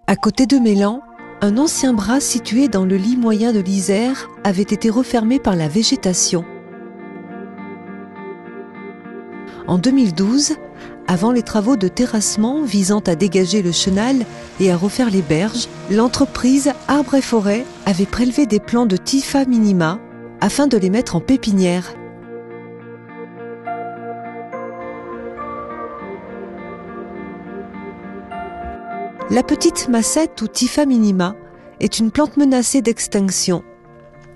À côté de Mélan, un ancien bras situé dans le lit moyen de l'Isère avait été refermé par la végétation. En 2012, avant les travaux de terrassement visant à dégager le chenal et à refaire les berges, l'entreprise Arbres et Forêts avait prélevé des plants de Typha minima afin de les mettre en pépinière. La petite massette ou Typha minima est une plante menacée d'extinction.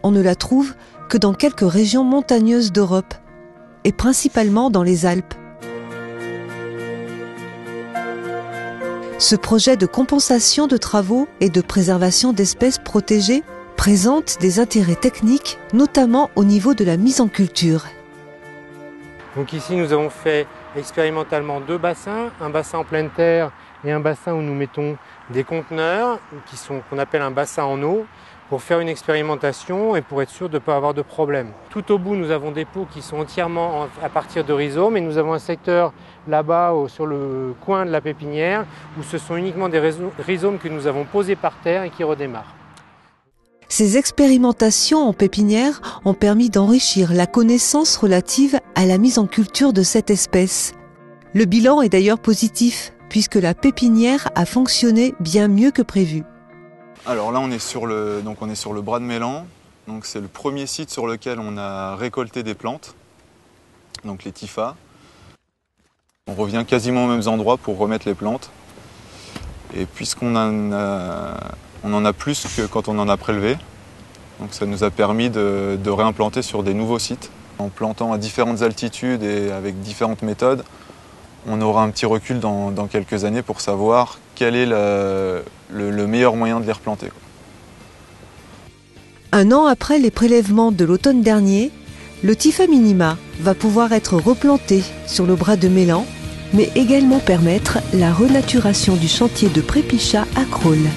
On ne la trouve que dans quelques régions montagneuses d'Europe et principalement dans les Alpes. Ce projet de compensation de travaux et de préservation d'espèces protégées présente des intérêts techniques, notamment au niveau de la mise en culture. Donc ici nous avons fait expérimentalement 2 bassins, un bassin en pleine terre et un bassin où nous mettons des conteneurs qu'on appelle un bassin en eau pour faire une expérimentation et pour être sûr de ne pas avoir de problème. Tout au bout nous avons des pots qui sont entièrement à partir de rhizomes et nous avons un secteur là-bas sur le coin de la pépinière où ce sont uniquement des rhizomes que nous avons posés par terre et qui redémarrent. Ces expérimentations en pépinière ont permis d'enrichir la connaissance relative à la mise en culture de cette espèce. Le bilan est d'ailleurs positif, puisque la pépinière a fonctionné bien mieux que prévu. Alors là, on est sur le bras de Mélan. Donc c'est le premier site sur lequel on a récolté des plantes, donc les Typha. On revient quasiment aux mêmes endroits pour remettre les plantes. Et puisqu'on en a plus que quand on en a prélevé, donc ça nous a permis de réimplanter sur des nouveaux sites. En plantant à différentes altitudes et avec différentes méthodes, on aura un petit recul dans quelques années pour savoir quel est le meilleur moyen de les replanter. Un an après les prélèvements de l'automne dernier, le Typha minima va pouvoir être replanté sur le bras de Mélan, mais également permettre la renaturation du chantier de Prépichat à Crolles.